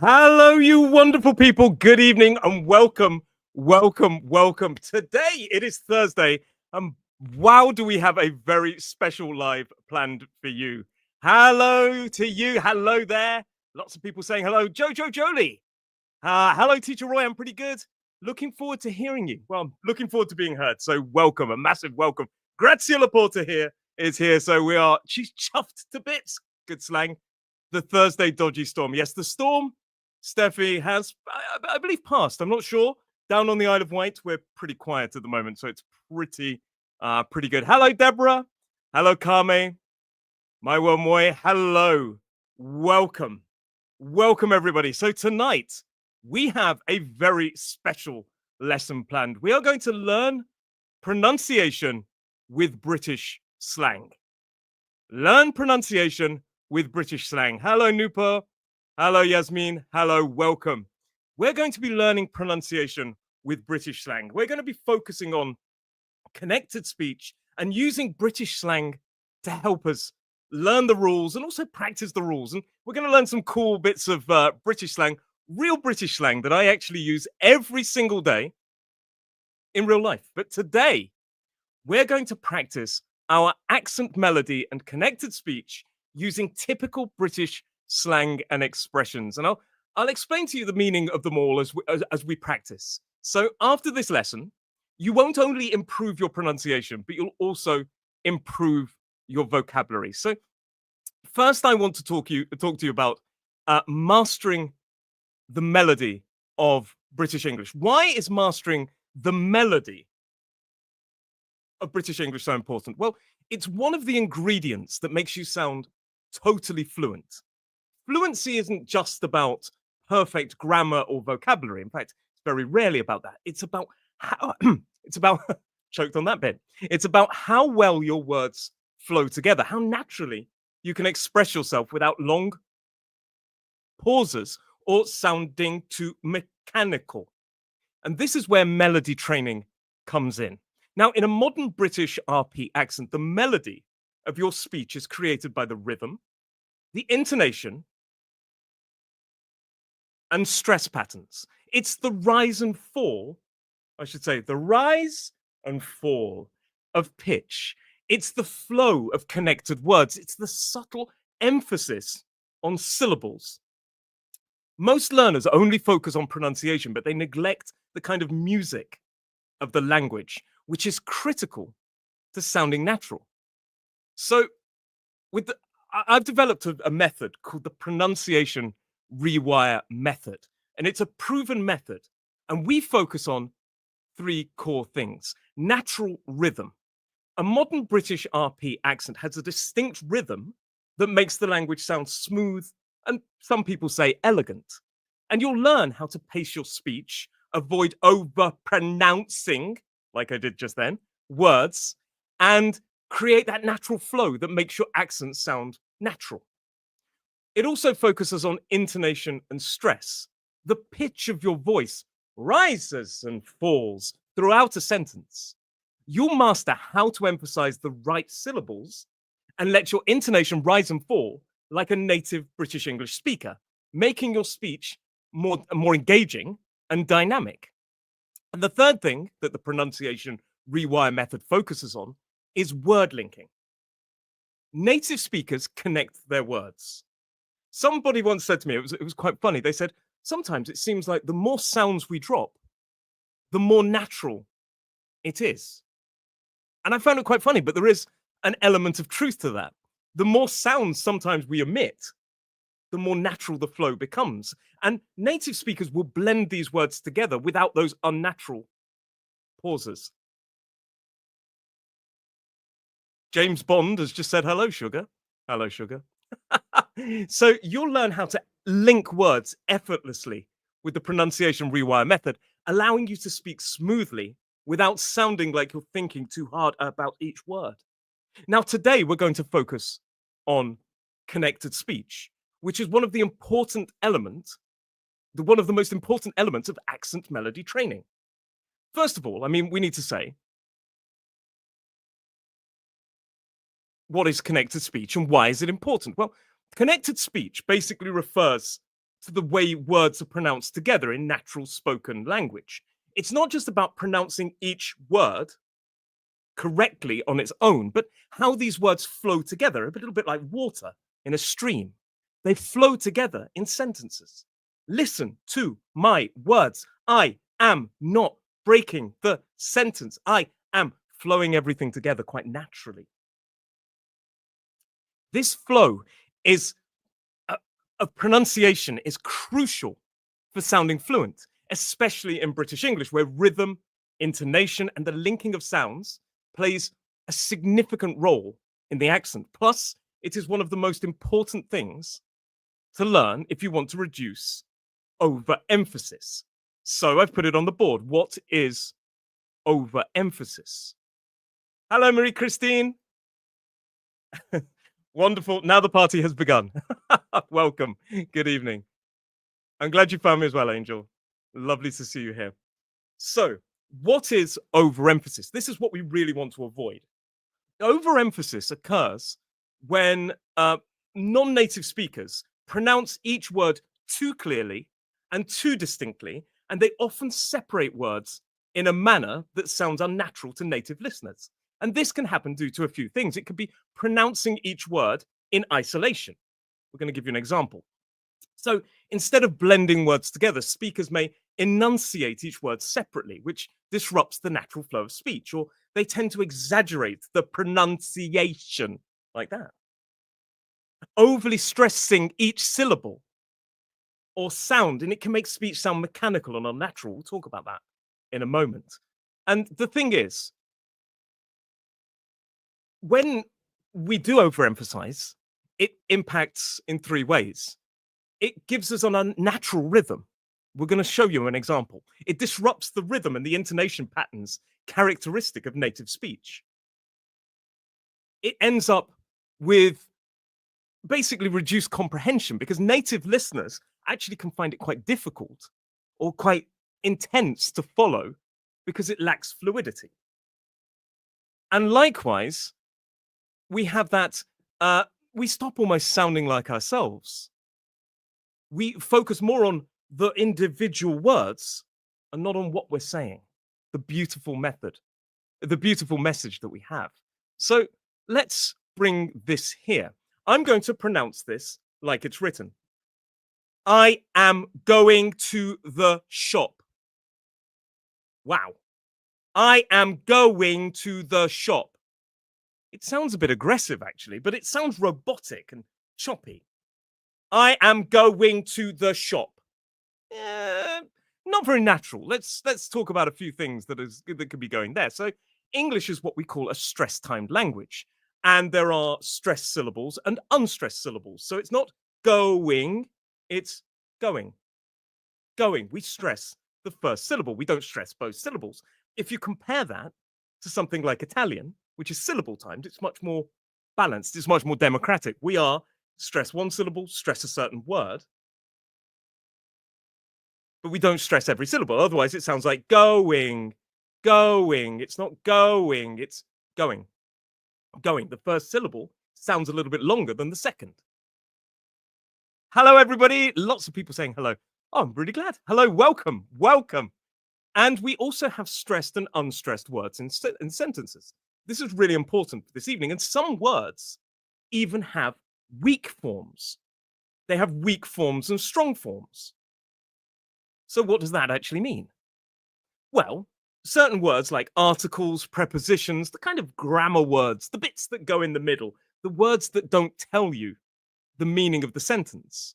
Hello, you wonderful people. Good evening and welcome, welcome. Today it is Thursday, and wow, do we have a very special live planned for you. Hello to you. Hello there. Lots of people saying hello. Jojo Jolie. Hello, Teacher Roy. I'm pretty good. Looking forward to hearing you. Well, I'm looking forward to being heard. So welcome, a massive welcome. Grazia Laporta here is here. So she's chuffed to bits. Good slang. The Thursday dodgy storm. Yes, the storm, Steffi, has, I believe, passed. I'm not sure. Down on the Isle of Wight, we're pretty quiet at the moment, so it's pretty good. Hello, Deborah. Hello, Carme. My Moy. Hello. Welcome. Welcome, everybody. So tonight, we have a very special lesson planned. We are going to learn pronunciation with British slang. Learn pronunciation with British slang. Hello, Nupur. Hello, Yasmin. Hello, welcome. We're going to be learning pronunciation with British slang. We're going to be focusing on connected speech and using British slang to help us learn the rules and also practice the rules. And we're going to learn some cool bits of British slang, real British slang that I actually use every single day in real life. But today, we're going to practice our accent melody and connected speech using typical British slang and expressions. And I'll explain to you the meaning of them all as we practice. So after this lesson, you won't only improve your pronunciation, but you'll also improve your vocabulary. So first, I want to talk to you about mastering the melody of British English. Why is mastering the melody of British English so important? Well, it's one of the ingredients that makes you sound totally fluent. Fluency isn't just about perfect grammar or vocabulary. In fact, it's very rarely about that. It's about how it's about choked on that bit. It's about how well your words flow together, how naturally you can express yourself without long pauses or sounding too mechanical. And this is where melody training comes in. Now, in a modern British RP accent, the melody of your speech is created by the rhythm, the intonation, and stress patterns. It's the rise and fall, I should say, the rise and fall of pitch. It's the flow of connected words. It's the subtle emphasis on syllables. Most learners only focus on pronunciation, but they neglect the kind of music of the language, which is critical to sounding natural. So I've developed a method called the pronunciation rewire method, and it's a proven method. And we focus on three core things. Natural rhythm. A modern British RP accent has a distinct rhythm that makes the language sound smooth and some people say elegant. And you'll learn how to pace your speech, avoid over pronouncing, like I did just then, words, and create that natural flow that makes your accent sound natural. It also focuses on intonation and stress. The pitch of your voice rises and falls throughout a sentence. You'll master how to emphasize the right syllables and let your intonation rise and fall like a native British English speaker, making your speech more engaging and dynamic. And the third thing that the pronunciation rewire method focuses on is word linking. Native speakers connect their words. Somebody once said to me, it was quite funny. They said, sometimes it seems like the more sounds we drop, the more natural it is. And I found it quite funny, but there is an element of truth to that. The more sounds sometimes we emit, the more natural the flow becomes. And native speakers will blend these words together without those unnatural pauses. James Bond has just said, hello, sugar. Hello, sugar. So you'll learn how to link words effortlessly with the pronunciation rewire method, allowing you to speak smoothly without sounding like you're thinking too hard about each word. Now, today we're going to focus on connected speech, which is one of the most important elements of accent melody training. First of all, we need to say, what is connected speech and why is it important? Well, connected speech basically refers to the way words are pronounced together in natural spoken language. It's not just about pronouncing each word correctly on its own, but how these words flow together, a little bit like water in a stream. They flow together in sentences. Listen to my words. I am not breaking the sentence. I am flowing everything together quite naturally. This flow is of pronunciation is crucial for sounding fluent, especially in British English, where rhythm, intonation, and the linking of sounds plays a significant role in the accent. Plus, it is one of the most important things to learn if you want to reduce overemphasis. So I've put it on the board. What is overemphasis? Hello, Marie Christine. Wonderful. Now the party has begun. Welcome. Good evening. I'm glad you found me as well, Angel. Lovely to see you here. So, what is overemphasis? This is what we really want to avoid. Overemphasis occurs when non-native speakers pronounce each word too clearly and too distinctly, and they often separate words in a manner that sounds unnatural to native listeners. And this can happen due to a few things. It could be pronouncing each word in isolation. We're going to give you an example. So instead of blending words together, speakers may enunciate each word separately, which disrupts the natural flow of speech, or they tend to exaggerate the pronunciation like that. Overly stressing each syllable or sound, and it can make speech sound mechanical and unnatural. We'll talk about that in a moment. And the thing is, when we do overemphasize, it impacts in three ways. It gives us an unnatural rhythm. We're going to show you an example. It disrupts the rhythm and the intonation patterns characteristic of native speech. It ends up with basically reduced comprehension because native listeners actually can find it quite difficult or quite intense to follow because it lacks fluidity. And likewise, we have that, we stop almost sounding like ourselves. We focus more on the individual words and not on what we're saying, the beautiful method, the beautiful message that we have. So let's bring this here. I'm going to pronounce this like it's written. I am going to the shop. Wow. I am going to the shop. It sounds a bit aggressive, actually, but it sounds robotic and choppy. I am going to the shop. Not very natural. Let's talk about a few things that could be going there. So English is what we call a stress-timed language, and there are stressed syllables and unstressed syllables. So it's not going, it's going. Going. We stress the first syllable. We don't stress both syllables. If you compare that to something like Italian, which is syllable timed, it's much more balanced. It's much more democratic. We are stress one syllable, stress a certain word, but we don't stress every syllable. Otherwise, it sounds like going, going. It's not going, it's going, going. The first syllable sounds a little bit longer than the second. Hello, everybody. Lots of people saying hello. Oh, I'm really glad. Hello, welcome, welcome. And we also have stressed and unstressed words in sentences. This is really important for this evening. And some words even have weak forms. They have weak forms and strong forms. So what does that actually mean? Well, certain words like articles, prepositions, the kind of grammar words, the bits that go in the middle, the words that don't tell you the meaning of the sentence,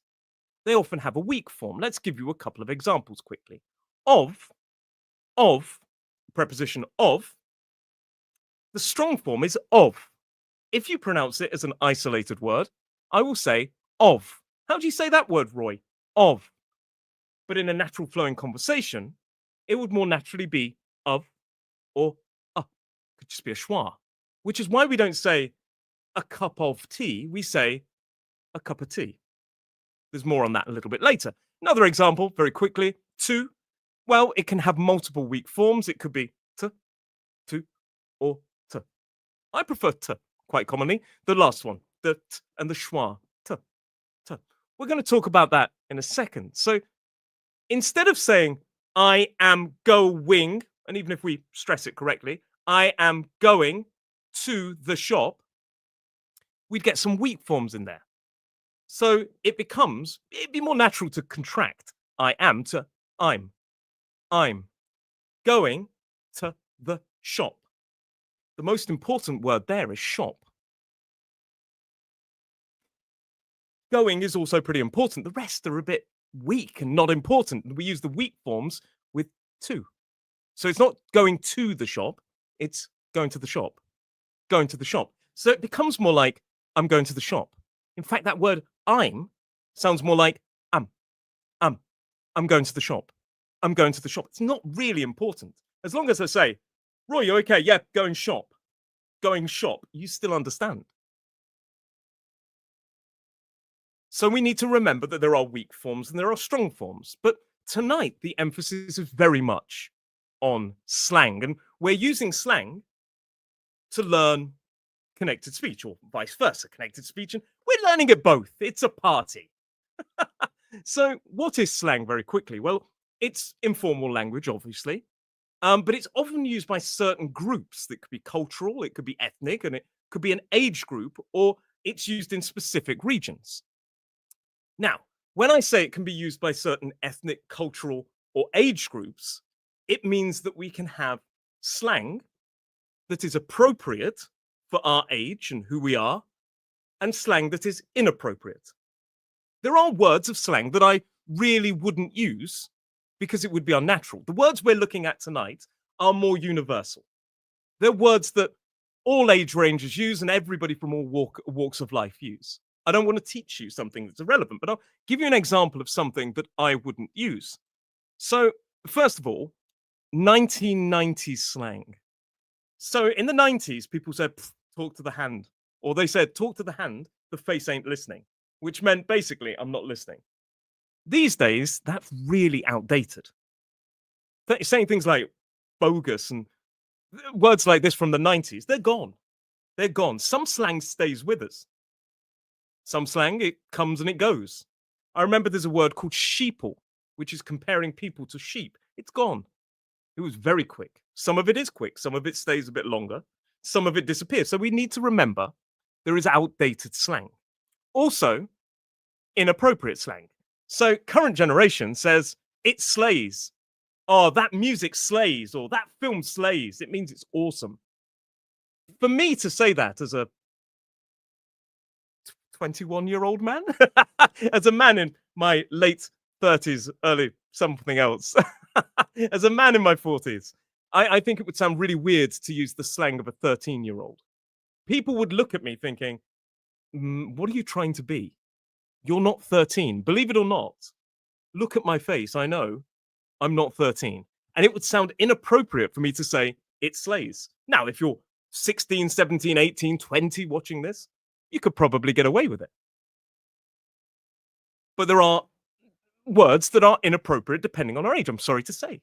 they often have a weak form. Let's give you a couple of examples quickly. Of, preposition of, the strong form is of. If you pronounce it as an isolated word, I will say of. How do you say that word, Roy? Of. But in a natural flowing conversation, it would more naturally be of or could just be a schwa, which is why we don't say a cup of tea, we say a cup of tea. There's more on that a little bit later. Another example, very quickly, to. Well, it can have multiple weak forms. It could be to, or t. I prefer t quite commonly. The last one, the t and the schwa, t. We're going to talk about that in a second. So instead of saying, I am going, and even if we stress it correctly, I am going to the shop, we'd get some weak forms in there. So it'd be more natural to contract I am to I'm. I'm going to the shop. The most important word there is shop. Going is also pretty important. The rest are a bit weak and not important. We use the weak forms with to. So it's not going to the shop, it's going to the shop. Going to the shop. So it becomes more like I'm going to the shop. In fact, that word I'm sounds more like am. Am. I'm going to the shop. I'm going to the shop. It's not really important. As long as I say, Roy, you okay? Yeah, going shop. Going shop. You still understand. So we need to remember that there are weak forms and there are strong forms. But tonight, the emphasis is very much on slang. And we're using slang to learn connected speech or vice versa, connected speech. And we're learning it both. It's a party. So what is slang very quickly? Well, it's informal language, obviously. But it's often used by certain groups that could be cultural, it could be ethnic, and it could be an age group, or it's used in specific regions. Now, when I say it can be used by certain ethnic, cultural, or age groups, it means that we can have slang that is appropriate for our age and who we are, and slang that is inappropriate. There are words of slang that I really wouldn't use because it would be unnatural. The words we're looking at tonight are more universal. They're words that all age ranges use and everybody from all walks of life use. I don't want to teach you something that's irrelevant, but I'll give you an example of something that I wouldn't use. So, first of all, 1990s slang. So, in the 90s, people said, talk to the hand. Or they said, talk to the hand, the face ain't listening, which meant basically, I'm not listening. These days, that's really outdated. Saying things like bogus and words like this from the 90s, they're gone. They're gone. Some slang stays with us. Some slang, it comes and it goes. I remember there's a word called sheeple, which is comparing people to sheep. It's gone. It was very quick. Some of it is quick. Some of it stays a bit longer. Some of it disappears. So we need to remember there is outdated slang. Also, inappropriate slang. So current generation says, it slays. Oh, that music slays, or that film slays. It means it's awesome. For me to say that as a 21-year-old man, as a man in my late 30s, early something else, as a man in my 40s, I think it would sound really weird to use the slang of a 13-year-old. People would look at me thinking, what are you trying to be? You're not 13. Believe it or not, look at my face. I know I'm not 13. And it would sound inappropriate for me to say, it slays. Now, if you're 16, 17, 18, 20 watching this, you could probably get away with it. But there are words that are inappropriate depending on our age, I'm sorry to say.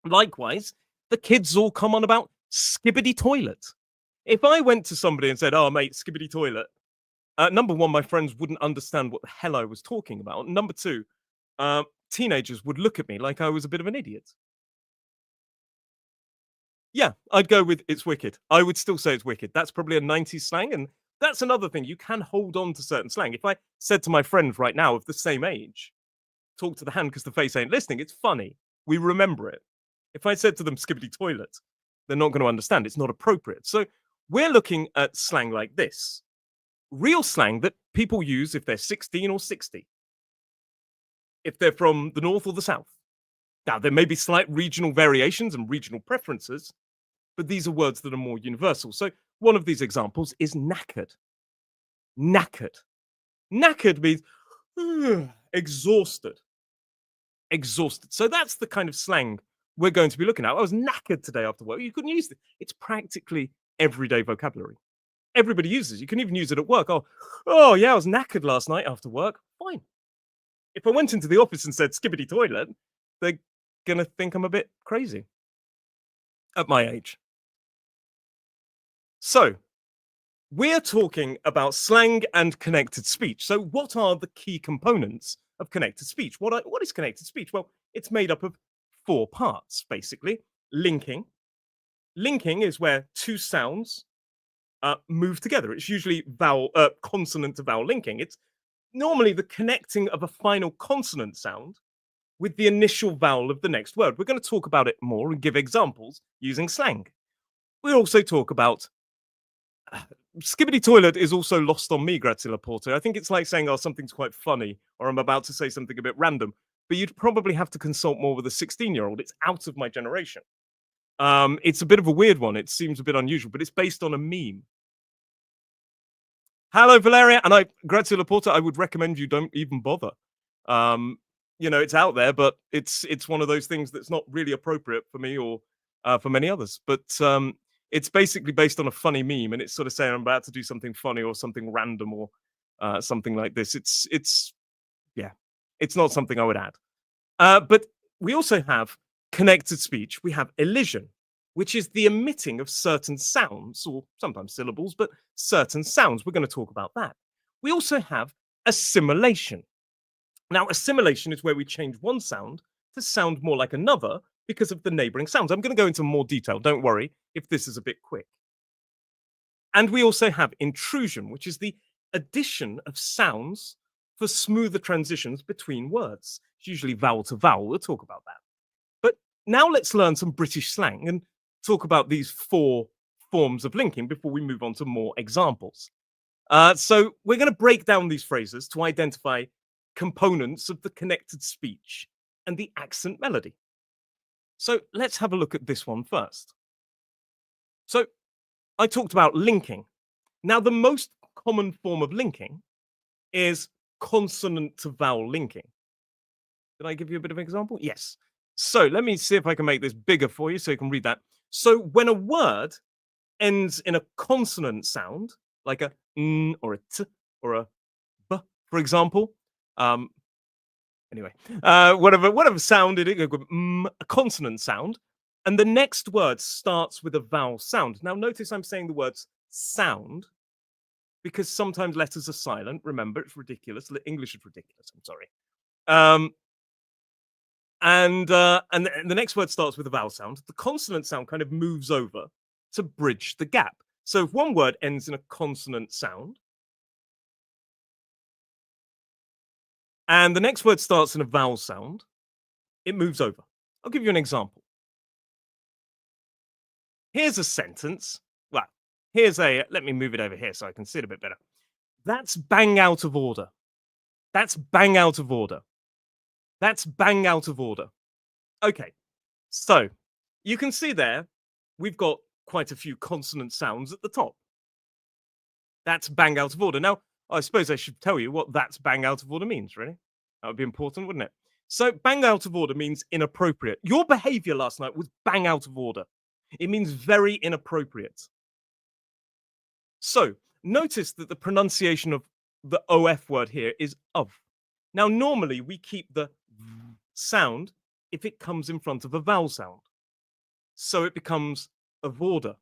Likewise, the kids all come on about skibbity toilet. If I went to somebody and said, oh, mate, skibbity toilet, number one, my friends wouldn't understand what the hell I was talking about. Number two, teenagers would look at me like I was a bit of an idiot. Yeah, I'd go with it's wicked. I would still say it's wicked. That's probably a 90s slang. And that's another thing. You can hold on to certain slang. If I said to my friends right now of the same age, talk to the hand because the face ain't listening, it's funny. We remember it. If I said to them skibbity toilet, they're not going to understand. It's not appropriate. So we're looking at slang like this. Real slang that people use if they're 16 or 60. If they're from the north or the south. Now, there may be slight regional variations and regional preferences, but these are words that are more universal. So one of these examples is knackered. Knackered. Knackered means exhausted. Exhausted. So that's the kind of slang we're going to be looking at. I was knackered today after work. You couldn't use it. It's practically everyday vocabulary. Everybody uses it. You can even use it at work. Oh yeah, I was knackered last night after work. Fine. If I went into the office and said skibbity toilet, they're going to think I'm a bit crazy at my age. So We're talking about slang and connected speech. So, what are the key components of connected speech? What is connected speech? Well, it's made up of four parts, basically. Linking. Linking is where two sounds move together. It's usually consonant to vowel linking. It's normally the connecting of a final consonant sound with the initial vowel of the next word. We're going to talk about it more and give examples using slang. We also talk about Skibbity toilet is also lost on me, Grazie Laporta. I think it's like saying, oh, something's quite funny, or I'm about to say something a bit random. But you'd probably have to consult more with a 16-year-old. It's out of my generation. It's a bit of a weird one. It seems a bit unusual, but it's based on a meme. Hello, Valeria, and Grazie Laporta, I would recommend you don't even bother. It's out there, but it's one of those things that's not really appropriate for me or for many others. But it's basically based on a funny meme, and it's sort of saying I'm about to do something funny or something random or something like this. It's not something I would add. But we also have connected speech. We have elision, which is the emitting of certain sounds, or sometimes syllables, but certain sounds. We're going to talk about that. We also have assimilation. Now, assimilation is where we change one sound to sound more like another because of the neighboring sounds. I'm going to go into more detail. Don't worry if this is a bit quick. And we also have intrusion, which is the addition of sounds for smoother transitions between words. It's usually vowel to vowel. We'll talk about that. But now let's learn some British slang and talk about these four forms of linking before we move on to more examples. So we're going to break down these phrases to identify components of the connected speech and the accent melody. So let's have a look at this one first. So I talked about linking. Now, the most common form of linking is consonant to vowel linking. Did I give you a bit of an example? Yes. So let me see if I can make this bigger for you so you can read that. So when a word ends in a consonant sound, like a n or a t or a b, for example, whatever sound it is, a consonant sound, and the next word starts with a vowel sound. Now, notice I'm saying the words sound because sometimes letters are silent. Remember, it's ridiculous. English is ridiculous. I'm sorry. And the next word starts with a vowel sound. The consonant sound kind of moves over to bridge the gap. So if one word ends in a consonant sound, and the next word starts in a vowel sound, it moves over. I'll give you an example. Here's a sentence. Well, let me move it over here so I can see it a bit better. That's bang out of order. That's bang out of order. That's bang out of order. Okay, so you can see there, we've got quite a few consonant sounds at the top. That's bang out of order. Now, I suppose I should tell you what that's bang out of order means, really. That would be important, wouldn't it? So bang out of order means inappropriate. Your behavior last night was bang out of order. It means very inappropriate. So notice that the pronunciation of the OF word here is of. Now, normally we keep the sound if it comes in front of a vowel sound. So it becomes of order.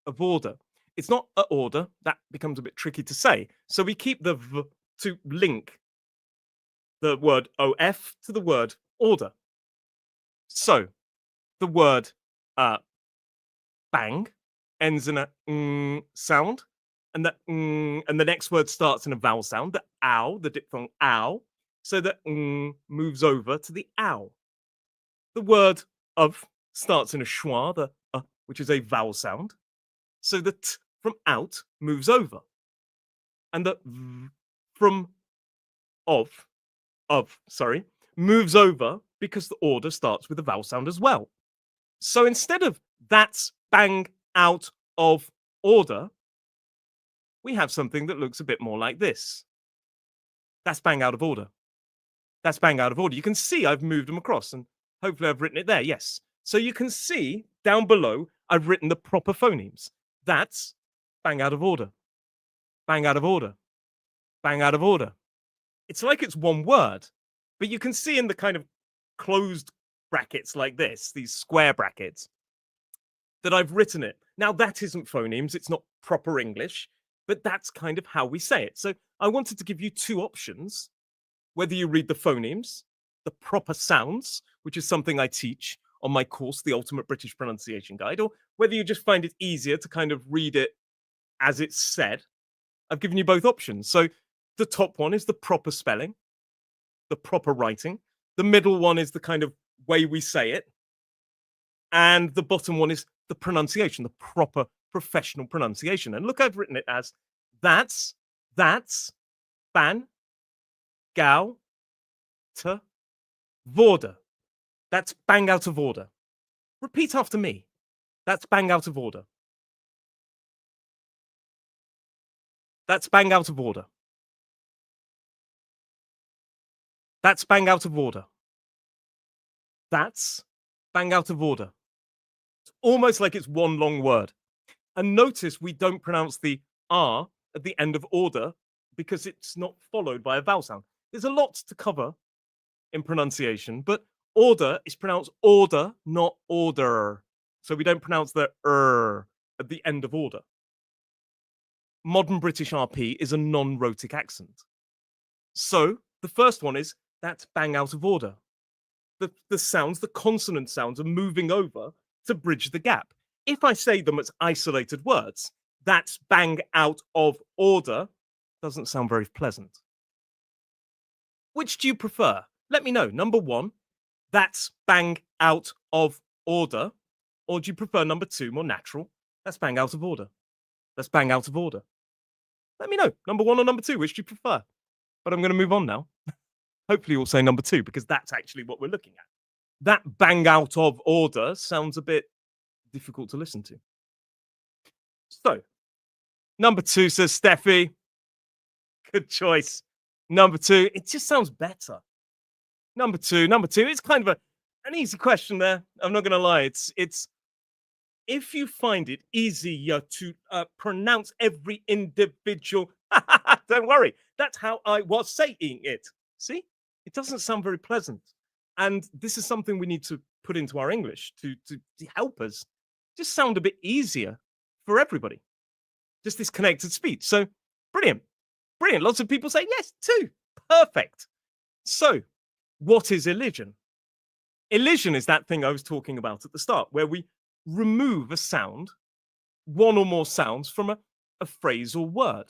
Of order. It's not a order. That becomes a bit tricky to say. So we keep the v to link the word OF to the word order. So the word bang ends in a sound, and the next word starts in a vowel sound, the ow, the diphthong ow. So the moves over to the ow. The word of starts in a schwa, the which is a vowel sound. So the t from out moves over. And the v from moves over because the order starts with a vowel sound as well. So instead of that's bang out of order, we have something that looks a bit more like this. That's bang out of order. That's bang out of order. You can see I've moved them across, and hopefully I've written it there. Yes. So you can see down below, I've written the proper phonemes. That's bang out of order. Bang out of order. Bang out of order. It's like it's one word, but you can see in the kind of closed brackets like this, these square brackets, that I've written it Now, that isn't phonemes, it's not proper English, but that's kind of how we say it. So I wanted to give you two options, whether you read the phonemes, the proper sounds, which is something I teach on my course, The Ultimate British Pronunciation Guide, or whether you just find it easier to kind of read it as it's said. I've given you both options. So the top one is the proper spelling, the proper writing. The middle one is the kind of way we say it. And the bottom one is the pronunciation, the proper professional pronunciation. And look, I've written it as that's, ban, gao, to, vorder. That's bang out of order. Repeat after me. That's bang out of order. That's bang out of order. That's bang out of order. That's bang out of order. It's almost like it's one long word. And notice we don't pronounce the R at the end of order because it's not followed by a vowel sound. There's a lot to cover in pronunciation, but order is pronounced order, not order. So we don't pronounce the at the end of order. Modern British RP is a non-rhotic accent. So the first one is that's bang out of order. The sounds, the consonant sounds are moving over to bridge the gap. If I say them as isolated words, that's bang out of order, doesn't sound very pleasant. Which do you prefer? Let me know. Number one, that's bang out of order. Or do you prefer number two, more natural? That's bang out of order. That's bang out of order. Let me know. Number one or number two, which do you prefer? But I'm going to move on now. Hopefully you'll say number two, because that's actually what we're looking at. That bang out of order sounds a bit difficult to listen to. So, number two, says Steffi. Good choice. Number two, it just sounds better. Number two, it's kind of an easy question there. I'm not going to lie. It's if you find it easier to pronounce every individual, don't worry. That's how I was saying it. See, it doesn't sound very pleasant. And this is something we need to put into our English to help us just sound a bit easier for everybody. Just this connected speech. So brilliant. Brilliant. Lots of people say yes, too. Perfect. So what is elision? Elision is that thing I was talking about at the start, where we remove a sound, one or more sounds from a phrase or word.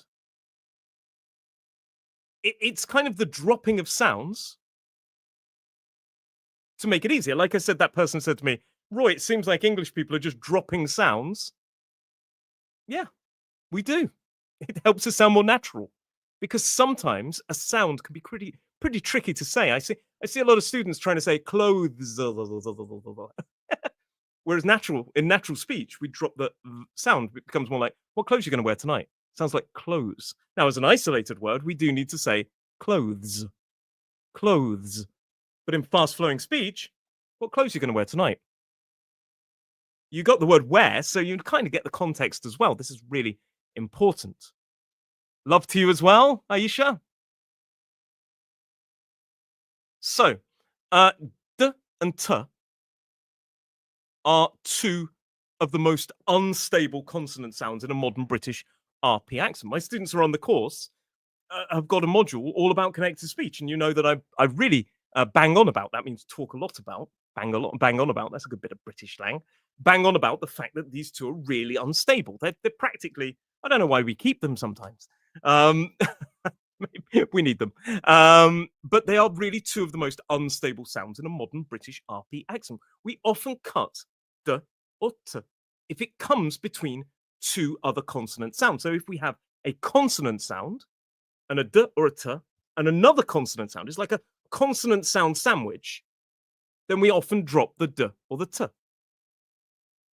It's kind of the dropping of sounds to make it easier. Like I said, that person said to me, Roy, it seems like English people are just dropping sounds. Yeah, we do. It helps us sound more natural, because sometimes a sound can be pretty tricky to say. I see a lot of students trying to say clothes, whereas in natural speech, we drop the sound. It becomes more like, what clothes are you going to wear tonight? Sounds like clothes. Now, as an isolated word, we do need to say clothes, clothes. But in fast-flowing speech, what clothes are you going to wear tonight? You got the word wear, so you kind of get the context as well. This is really important. Love to you as well, Aisha. So, d and t are two of the most unstable consonant sounds in a modern British RP accent. My students are on the course, have got a module all about connected speech, and you know that I really bang on about. That means talk a lot about, bang on about. That's a good bit of British slang. Bang on about the fact that these two are really unstable. They're practically, I don't know why we keep them sometimes. We need them. But they are really two of the most unstable sounds in a modern British RP accent. We often cut d or t if it comes between two other consonant sounds. So if we have a consonant sound and a d or a t and another consonant sound, it's like a consonant sound sandwich, then we often drop the d or the t.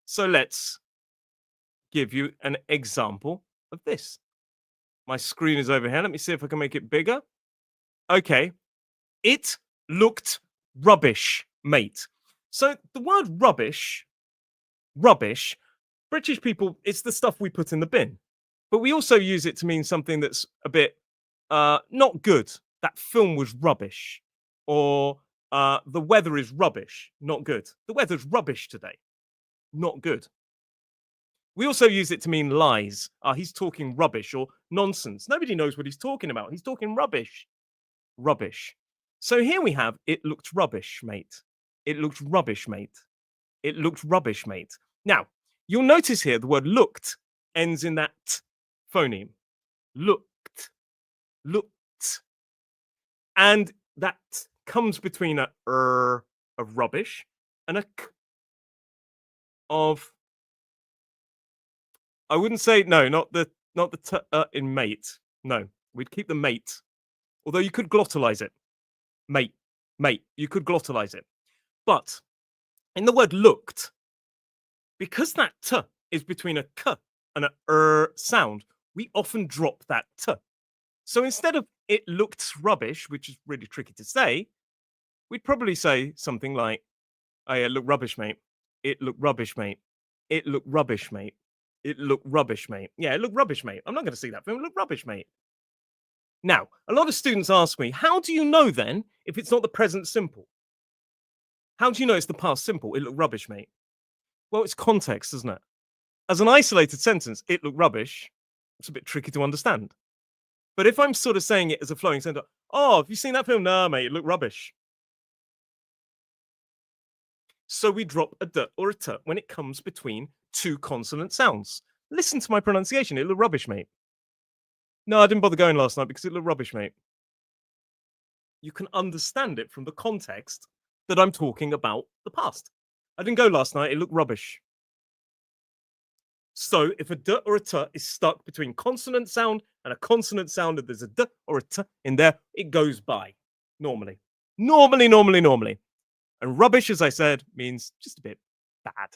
So let's give you an example of this. My screen is over here. Let me see if I can make it bigger. Okay. It looked rubbish, mate. So the word rubbish, British people, it's the stuff we put in the bin. But we also use it to mean something that's a bit not good. That film was rubbish. Or the weather is rubbish, not good. The weather's rubbish today, not good. We also use it to mean lies. He's talking rubbish or nonsense. Nobody knows what he's talking about. He's talking rubbish. Rubbish. So here we have, it looked rubbish, mate. It looked rubbish, mate. It looked rubbish, mate. Now, you'll notice here the word looked ends in that t phoneme. Looked. Looked. And that comes between a of rubbish and a k of, I wouldn't say, no, not the t in mate. No, we'd keep the mate. Although you could glottalize it. Mate, mate, you could glottalize it. But in the word looked, because that t is between a k and a sound, we often drop that t. So instead of it looked rubbish, which is really tricky to say, we'd probably say something like, oh yeah, it looked rubbish, mate. It looked rubbish, mate. It looked rubbish, mate. It looked rubbish, mate. Yeah, it looked rubbish, mate. I'm not going to see that film. It looked rubbish, mate. Now, a lot of students ask me, how do you know then if it's not the present simple? How do you know it's the past simple? It looked rubbish, mate. Well, it's context, isn't it? As an isolated sentence, it looked rubbish. It's a bit tricky to understand. But if I'm sort of saying it as a flowing sentence, oh, have you seen that film? Nah, mate, it looked rubbish. So we drop a d or a t when it comes between two consonant sounds. Listen to my pronunciation. It looked rubbish, mate. No, I didn't bother going last night because it looked rubbish, mate. You can understand it from the context that I'm talking about the past. I didn't go last night. It looked rubbish. So if a d or a t is stuck between consonant sound and a consonant sound, and there's a d or a t in there, it goes by normally. Normally. And rubbish, as I said, means just a bit bad.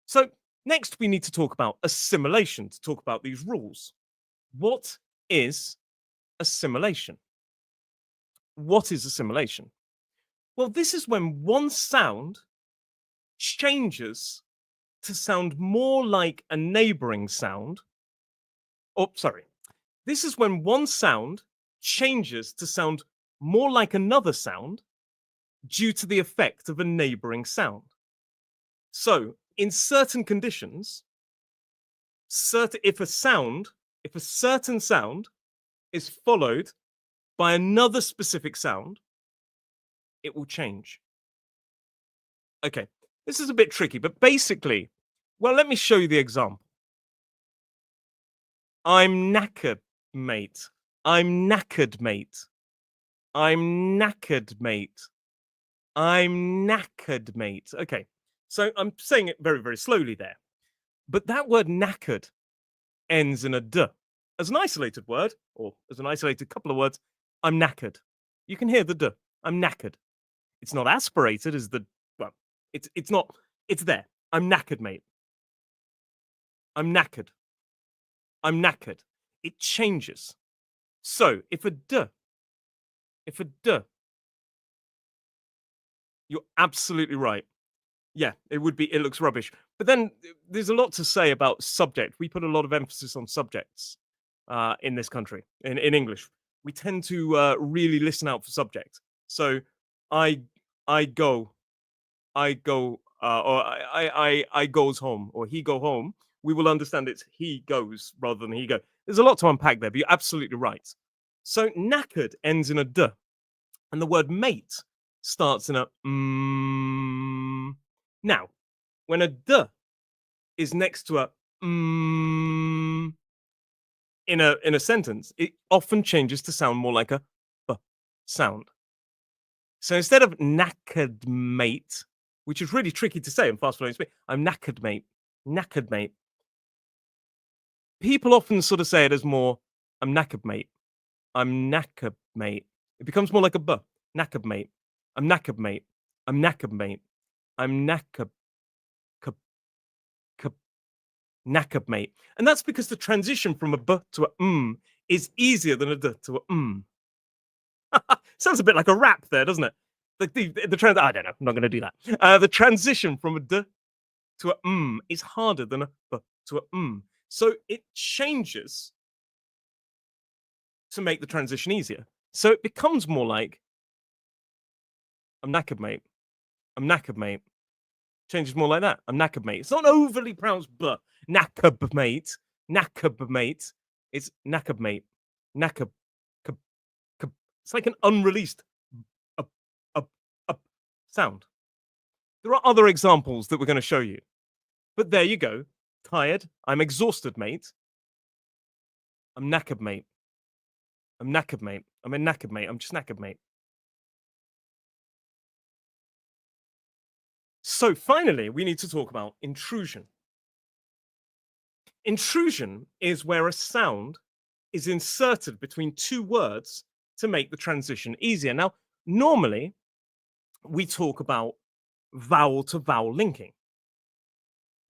So next we need to talk about assimilation, to talk about these rules. What is assimilation? What is assimilation? Well, this is when one sound changes to sound more like a neighboring sound. Oh, sorry. This is when one sound changes to sound more like another sound due to the effect of a neighboring sound. So, in certain conditions, if a certain sound is followed by another specific sound, it will change. Okay, this is a bit tricky, but basically, well, let me show you the example. I'm knackered, mate. I'm knackered, mate. I'm knackered, mate. I'm knackered, mate. Okay, so I'm saying it very, very slowly there. But that word knackered ends in a d. As an isolated word, or as an isolated couple of words, I'm knackered. You can hear the d. I'm knackered. It's not aspirated as the, well, it's not, it's there. I'm knackered, mate. I'm knackered. I'm knackered. It changes. So if a d, you're absolutely right. Yeah, it would be, it looks rubbish. But then there's a lot to say about subject. We put a lot of emphasis on subjects in this country, in English. We tend to really listen out for subject. So I go, or I goes home, or he go home. We will understand it's he goes rather than he go. There's a lot to unpack there, but you're absolutely right. So knackered ends in a d, and the word mate starts in a Now, when a d is next to a in a sentence, it often changes to sound more like a b sound. So instead of knackered mate, which is really tricky to say in fast flowing speech, I'm knackered mate, knackered mate. People often sort of say it as more, I'm knackered mate, I'm knackered mate. It becomes more like a b, knackered mate, I'm knackered mate, I'm knackered mate, I'm knackered, knackered mate. And that's because the transition from a b to a is easier than a d to a Sounds a bit like a rap there, doesn't it? I don't know. I'm not going to do that. The transition from a d to a is harder than a b to a So it changes to make the transition easier. So it becomes more like, I'm knackered, mate. I'm knackered, mate. Changes more like that. I'm knackered, mate. It's not overly pronounced, but knackered, mate. Knackered, mate. It's knackered, mate. Knackered. It's like an unreleased up, up sound. There are other examples that we're going to show you, but there you go. Tired. I'm exhausted, mate. I'm knackered, mate. I'm knackered, mate. I'm a knackered, mate. I'm just knackered, mate. So finally, we need to talk about intrusion. Intrusion is where a sound is inserted between two words to make the transition easier. Now, normally we talk about vowel to vowel linking.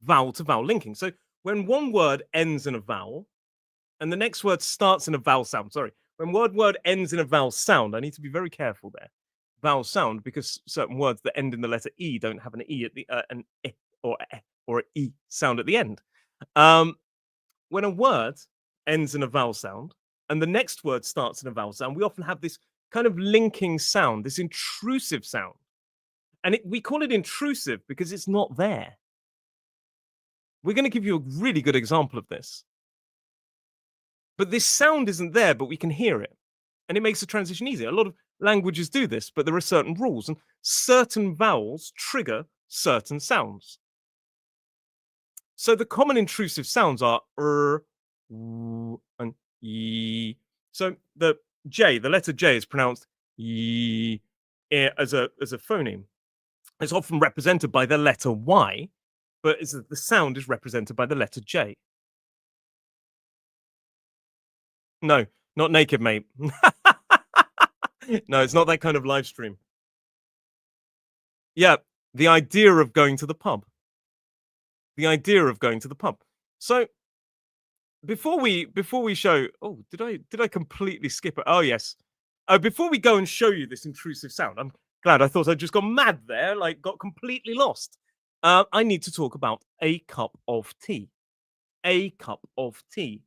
Vowel to vowel linking. So when one word ends in a vowel and the next word starts in a vowel sound, sorry, when word ends in a vowel sound, I need to be very careful there. Vowel sound, because certain words that end in the letter E don't have an E at the an E or an E sound at the end. When a word ends in a vowel sound and the next word starts in a vowel sound, we often have this kind of linking sound, this intrusive sound. And we call it intrusive because it's not there. We're going to give you a really good example of this. But this sound isn't there, but we can hear it. And it makes the transition easier. A lot of languages do this, but there are certain rules, and certain vowels trigger certain sounds. So the common intrusive sounds are and y. So the J, the letter J, is pronounced y as a phoneme. It's often represented by the letter Y, but the sound is represented by the letter J. No, not naked, mate. No, it's not that kind of live stream. Yeah, the idea of going to the pub. The idea of going to the pub. So before we show, oh, did I completely skip it? Oh yes. Before we go and show you this intrusive sound, I'm glad. I thought I'd just gone mad there, like got completely lost. I need to talk about a cup of tea. A cup of tea.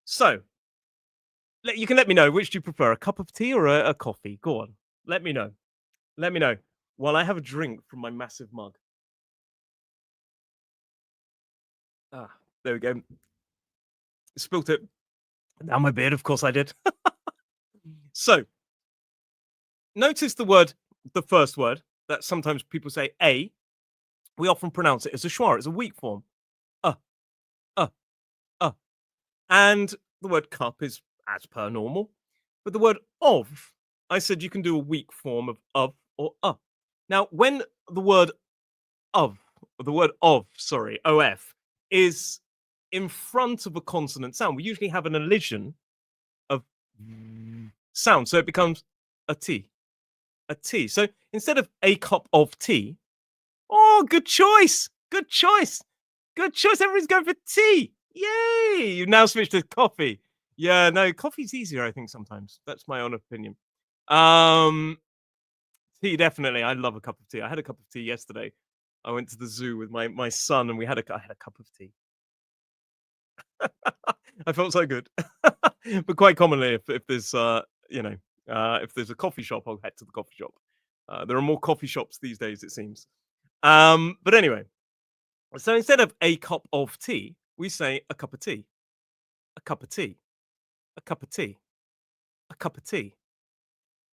So you can let me know, which do you prefer, a cup of tea or a coffee? Go on, let me know. Let me know while I have a drink from my massive mug. Ah, there we go. Spilt it down my beard. Of course I did. So notice the first word that sometimes people say a. We often pronounce it as a schwa. It's a weak form. Uh, uh, uh. And the word cup is as per normal. But the word of, I said you can do a weak form of or Now, when the word sorry, of, is in front of a consonant sound, we usually have an elision of sound. So it becomes a T. A T. So instead of a cup of tea, oh, good choice. Good choice. Good choice. Everybody's going for tea. Yay! You've now switched to coffee. Yeah, no, coffee's easier, I think, sometimes. That's my own opinion. Tea, definitely. I love a cup of tea. I had a cup of tea yesterday. I went to the zoo with my son, and I had a cup of tea. I felt so good. But quite commonly, if there's if there's a coffee shop, I'll head to the coffee shop. There are more coffee shops these days, it seems. But anyway, so instead of a cup of tea, we say a cup of tea. A cup of tea. A cup of tea. A cup of tea.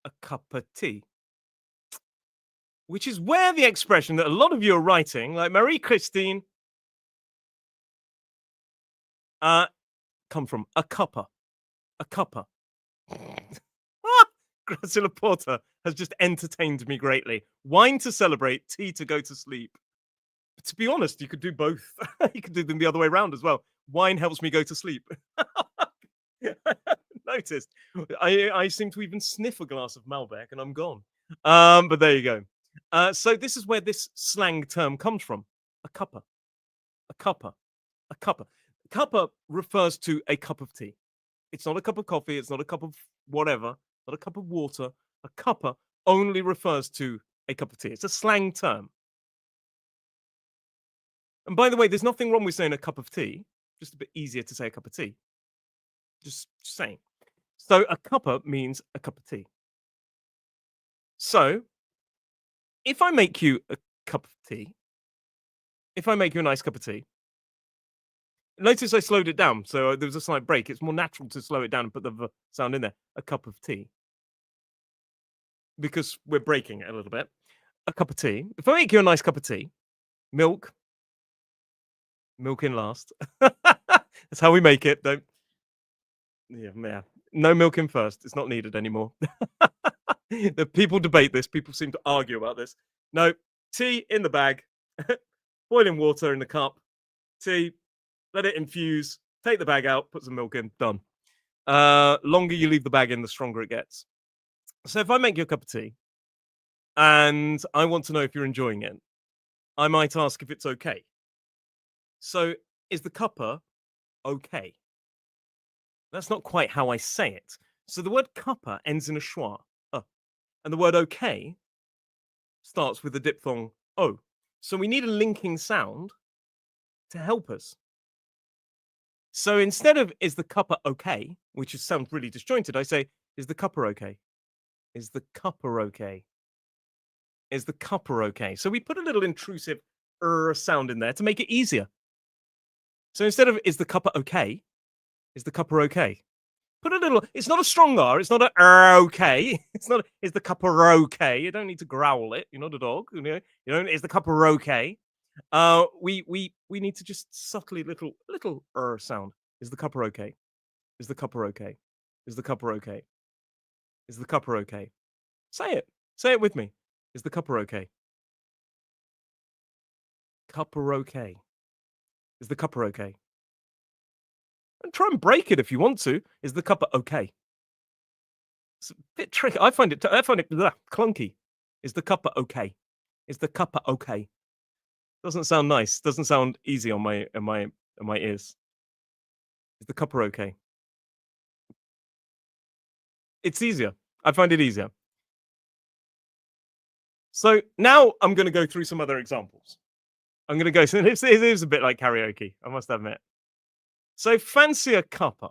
A cup of tea. Which is where the expression that a lot of you are writing, like Marie Christine, come from. A cuppa. A cuppa. Gracilla Porter has just entertained me greatly. Wine to celebrate, tea to go to sleep. But to be honest, you could do both. You could do them the other way around as well. Wine helps me go to sleep. Noticed. I seem to even sniff a glass of Malbec and I'm gone. But there you go. So this is where this slang term comes from. A cuppa. A cuppa. A cuppa. Cuppa refers to a cup of tea. It's not a cup of coffee. It's not a cup of whatever. Not a cup of water. A cuppa only refers to a cup of tea. It's a slang term. And by the way, there's nothing wrong with saying a cup of tea. Just a bit easier to say a cup of tea. Just saying. So a cuppa means a cup of tea. So if I make you a cup of tea, if I make you a nice cup of tea, notice I slowed it down. So there was a slight break. It's more natural to slow it down and put the sound in there. A cup of tea, because we're breaking it a little bit. A cup of tea. If I make you a nice cup of tea, milk, milk in last. That's how we make it. Don't, yeah. No milk in first. It's not needed anymore. The people debate this. People seem to argue about this. No, tea in the bag, boiling water in the cup, tea, let it infuse, take the bag out, put some milk in, done. Longer you leave the bag in, the stronger it gets. So if I make you a cup of tea and I want to know if you're enjoying it, I might ask if it's okay. So is the cuppa okay? That's not quite how I say it. So the word cuppa ends in a schwa, and the word okay starts with the diphthong o. So we need a linking sound to help us. So instead of is the cuppa okay, which sounds really disjointed, I say is the cuppa okay? Is the cuppa okay? Is the cuppa okay? So we put a little intrusive sound in there to make it easier. So instead of is the cuppa okay, is the cuppa okay? Put a little. It's not a strong R. It's not a okay. It's not. Is the cuppa okay? You don't need to growl it. You're not a dog. You know. You don't. Is the cuppa okay? We need to just subtly little sound. Is the cuppa okay? Is the cuppa okay? Is the cuppa okay? Is the cuppa okay? Say it. Say it with me. Is the cuppa okay? Cuppa okay? Is the cuppa okay? And try and break it if you want to. Is the cuppa okay? It's a bit tricky. I find it clunky. Is the cuppa okay? Is the cuppa okay? Doesn't sound nice. Doesn't sound easy on my ears. Is the cuppa okay? It's easier. I find it easier. So now I'm going to go through some other examples. I'm going to go. So it is a bit like karaoke, I must admit. So fancy a cuppa.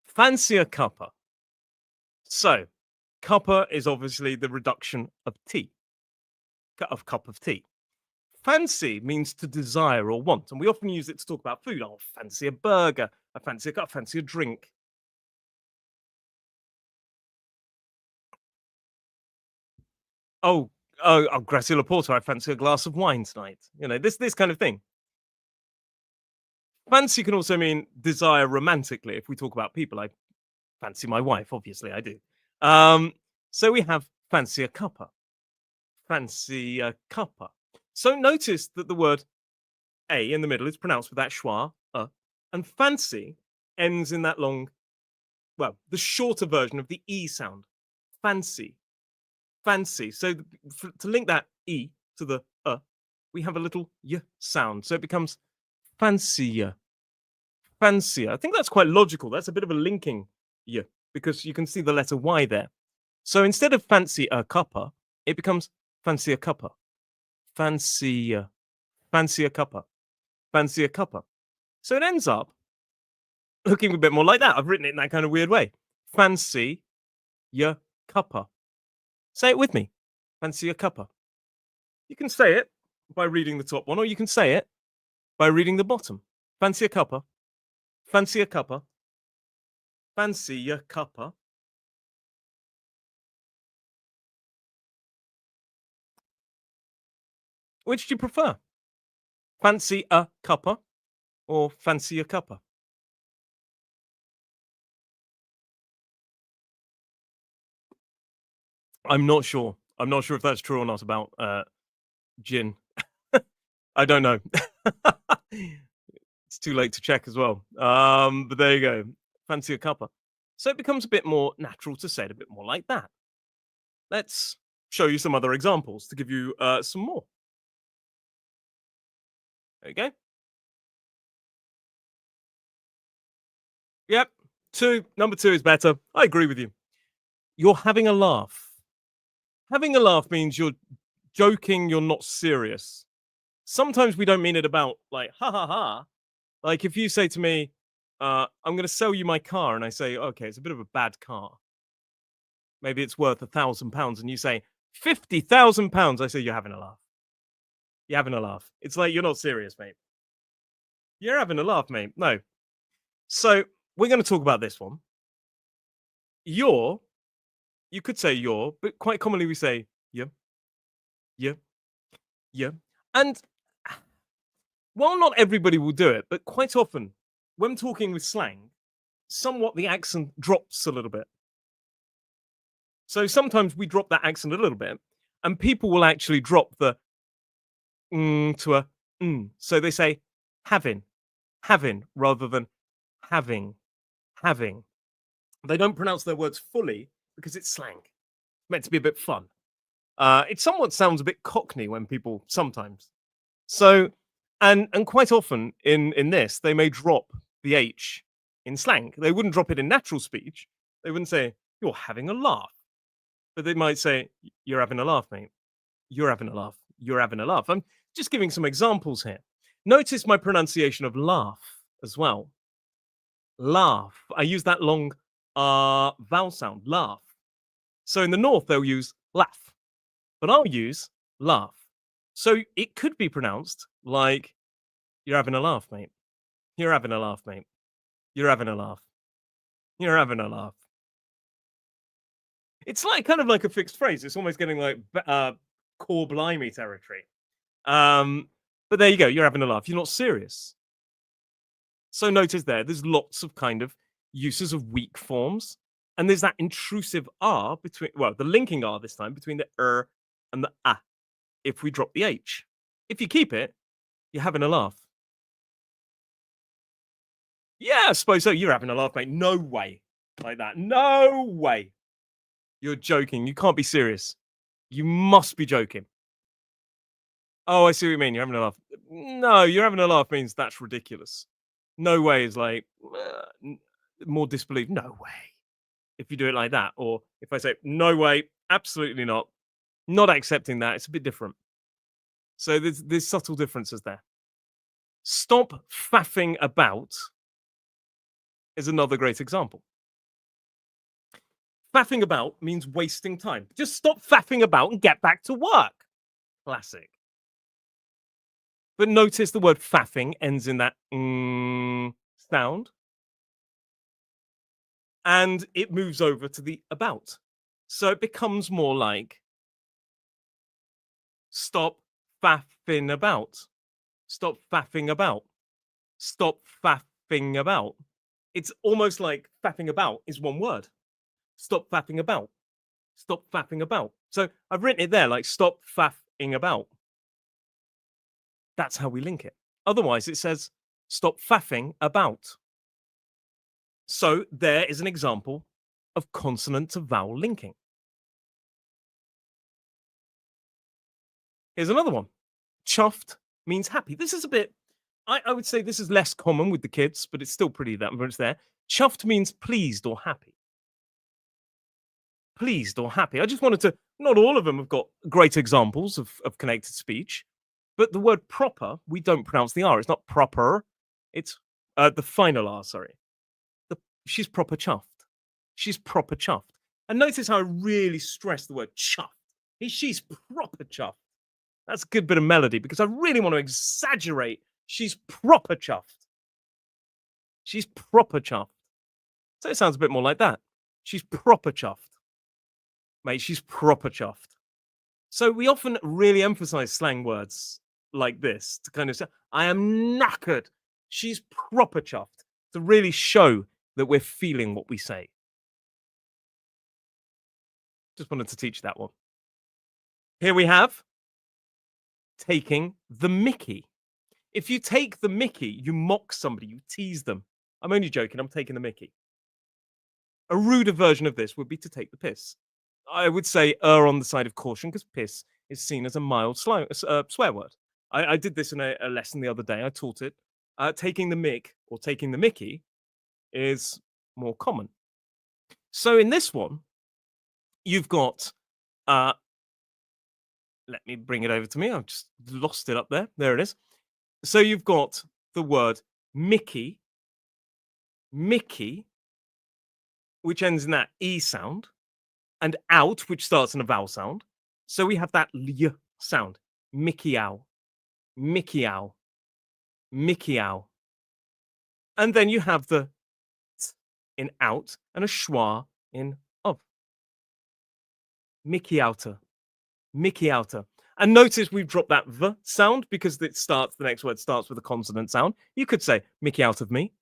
Fancy a cuppa. So cuppa is obviously the reduction of tea, of cup of tea. Fancy means to desire or want, and we often use it to talk about food. Oh, fancy a burger. I fancy a cup. Fancy a drink. Oh, grazie la porta. I fancy a glass of wine tonight. You know, this kind of thing. Fancy can also mean desire romantically. If we talk about people, I fancy my wife. Obviously, I do. So we have fancy a cuppa. Fancy a cuppa. So notice that the word a in the middle is pronounced with that schwa, and fancy ends in that long, well, the shorter version of the e sound. Fancy. Fancy. So to link that e to the we have a little y sound. So it becomes fancier. Fancier. I think that's quite logical. That's a bit of a linking y because you can see the letter y there. So instead of fancy a cuppa, it becomes fancy a cuppa. Fancy a cuppa. Fancy a cuppa. So it ends up looking a bit more like that. I've written it in that kind of weird way. Fancy your cuppa. Say it with me. Fancy a cuppa. You can say it by reading the top one, or you can say it by reading the bottom. Fancy a cuppa. Fancy a cuppa. Fancy your cuppa. Which do you prefer? Fancy a cuppa or fancy a cuppa? I'm not sure. I'm not sure if that's true or not about gin. I don't know. It's too late to check as well. But there you go. Fancy a cuppa. So it becomes a bit more natural to say it a bit more like that. Let's show you some other examples to give you some more. There you go. Yep. Number two is better. I agree with you. You're having a laugh. Having a laugh means you're joking, you're not serious. Sometimes we don't mean it about like, ha ha ha. Like if you say to me, I'm going to sell you my car, and I say, okay, it's a bit of a bad car. Maybe it's worth £1,000, and you say £50,000. I say you're having a laugh. You're having a laugh. It's like you're not serious, mate. You're having a laugh, mate. No. So we're going to talk about this one. You're, you could say you're, but quite commonly we say yeah, yeah, yeah. And while not everybody will do it, but quite often when talking with slang, somewhat the accent drops a little bit. So sometimes we drop that accent a little bit, and people will actually drop the to a So they say having, having rather than having, having. They don't pronounce their words fully because it's slang. It's meant to be a bit fun. It somewhat sounds a bit cockney when people sometimes. So, and quite often in this, they may drop the H in slang. They wouldn't drop it in natural speech. They wouldn't say, "You're having a laugh," but they might say, "You're having a laugh, mate. You're having a laugh. You're having a laugh." I'm just giving some examples here. Notice my pronunciation of laugh as well. Laugh. I use that long vowel sound, laugh. So in the north, they'll use laugh, but I'll use laugh. So it could be pronounced like, "You're having a laugh, mate. You're having a laugh, mate. You're having a laugh. You're having a laugh." It's like kind of like a fixed phrase. It's almost getting like core blimey territory. But there you go. You're having a laugh. You're not serious. So notice there's lots of kind of uses of weak forms. And there's that intrusive R between, well, the linking R this time between the and the A if we drop the H. If you keep it, you're having a laugh. Yeah, I suppose so. You're having a laugh, mate. No way. Like that. No way. You're joking. You can't be serious. You must be joking. Oh, I see what you mean. You're having a laugh. No, you're having a laugh means that's ridiculous. No way is like more disbelief. No way. If you do it like that, or if I say no way, absolutely not accepting that. It's a bit different. So there's subtle differences there. Stop faffing about is another great example. Faffing about means wasting time. Just stop faffing about and get back to work. Classic. But notice the word faffing ends in that sound. And it moves over to the about. So it becomes more like stop faffing about. Stop faffing about. Stop faffing about. It's almost like faffing about is one word. Stop faffing about. Stop faffing about. So I've written it there like stop faffing about. That's how we link it. Otherwise, it says stop faffing about. So there is an example of consonant to vowel linking. Here's another one. Chuffed means happy. This is a bit, I would say this is less common with the kids, but it's still pretty that it's there. Chuffed means pleased or happy. Pleased or happy. I just wanted to, not all of them have got great examples of connected speech, but the word proper, we don't pronounce the R. It's not proper. It's the final R, sorry. She's proper chuffed. She's proper chuffed. And notice how I really stress the word chuffed. She's proper chuffed. That's a good bit of melody because I really want to exaggerate. She's proper chuffed. She's proper chuffed. So it sounds a bit more like that. She's proper chuffed. Mate, she's proper chuffed. So we often really emphasize slang words like this to kind of say, I am knackered. She's proper chuffed, to really show that we're feeling what we say. Just wanted to teach that one. Here we have taking the mickey. If you take the mickey, you mock somebody, you tease them. I'm only joking, I'm taking the mickey. A ruder version of this would be to take the piss. I would say err on the side of caution because piss is seen as a mild swear word. I did this in a lesson the other day. I taught it. Taking the mick or taking the mickey is more common. So in this one, you've got, let me bring it over to me. I've just lost it up there. There it is. So you've got the word Mickey, which ends in that E sound, and out, which starts in a vowel sound. So we have that L sound, Mickey owl. Mickey-ow, Mickey-ow. And then you have the t in out and a schwa in of. Mickey-outer, Mickey-outer. And notice we've dropped that v sound because the next word starts with a consonant sound. You could say Mickey out of me,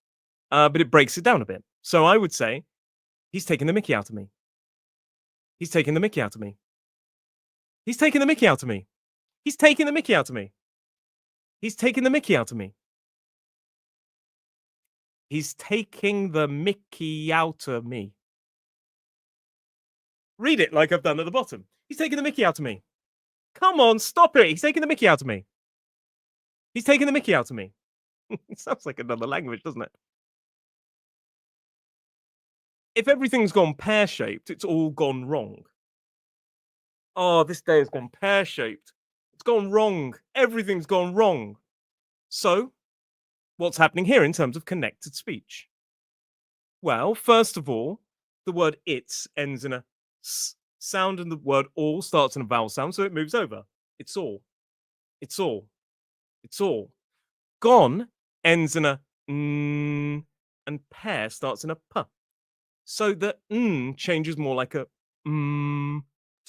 but it breaks it down a bit. So I would say, he's taking the Mickey out of me. He's taking the Mickey out of me. He's taking the Mickey out of me. He's taking the Mickey out of me. He's taking the Mickey out of me. He's taking the Mickey out of me. Read it like I've done at the bottom. He's taking the Mickey out of me. Come on, stop it. He's taking the Mickey out of me. He's taking the Mickey out of me. It sounds like another language, doesn't it? If everything's gone pear-shaped, it's all gone wrong. Oh, this day has gone pear-shaped. It's gone wrong. Everything's gone wrong. So, what's happening here in terms of connected speech? Well, first of all, the word it's ends in a s sound and the word all starts in a vowel sound, so it moves over. It's all. It's all. It's all. Gone ends in a n and pear starts in a p. So the n changes more like a to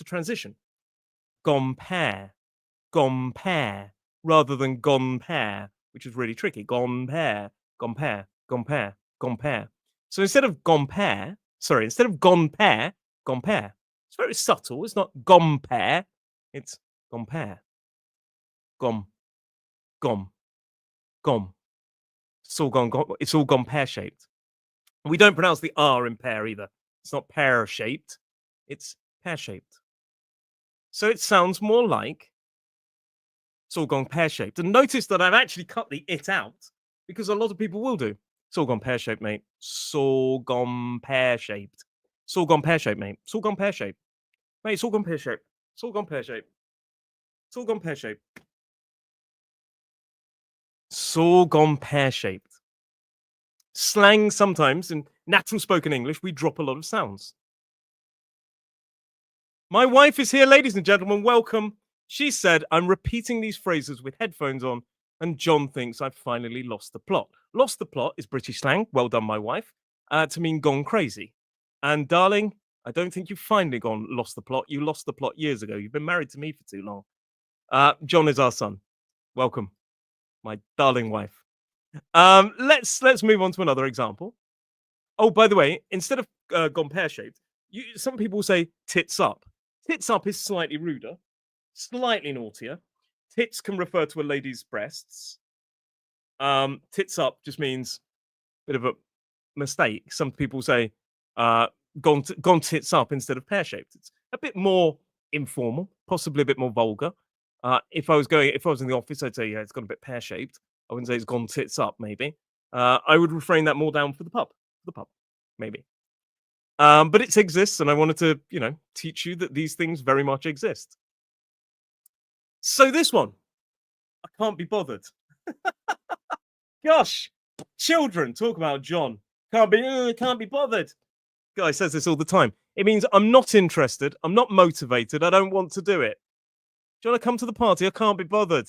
transition. Gone pear, rather than gone pear, which is really tricky. Gone pear, gone pear, gone pear, gone pear. So instead of gone pear, instead of gone pear, gone pear. It's very subtle. It's not gone pear. It's gone pear. Gone, gone, gone. It's all gone. It's all gone pear shaped. We don't pronounce the R in pear either. It's not pear shaped. It's pear shaped. So it sounds more like it's all gone pear shaped. And notice that I've actually cut the it out because a lot of people will do. It's all gone pear shaped, mate. It's all gone pear shaped. It's all gone pear shaped, mate. It's all gone pear shaped. Mate, it's all gone pear shaped. It's all gone pear shaped. It's all gone pear shaped. It's all gone pear shaped. Slang sometimes, in natural spoken English, we drop a lot of sounds. My wife is here, ladies and gentlemen. Welcome. She said, I'm repeating these phrases with headphones on, and John thinks I've finally lost the plot. Lost the plot is British slang. Well done, my wife. To mean gone crazy. And darling, I don't think you've finally lost the plot. You lost the plot years ago. You've been married to me for too long. John is our son. Welcome, my darling wife. Let's move on to another example. Oh, by the way, instead of gone pear-shaped, some people say tits up. Tits up is slightly ruder, slightly naughtier. Tits can refer to a lady's breasts. Tits up just means a bit of a mistake. Some people say gone tits up instead of pear-shaped. It's a bit more informal, possibly a bit more vulgar. If I was in the office, I'd say, yeah, it's gone a bit pear-shaped. I wouldn't say it's gone tits up, maybe. I would refrain that more down for the pub. Maybe. But it exists, and I wanted to, teach you that these things very much exist. So this one, I can't be bothered. Gosh, children, talk about John. Can't be bothered. Guy says this all the time. It means I'm not interested. I'm not motivated. I don't want to do it. Do you want to come to the party? I can't be bothered.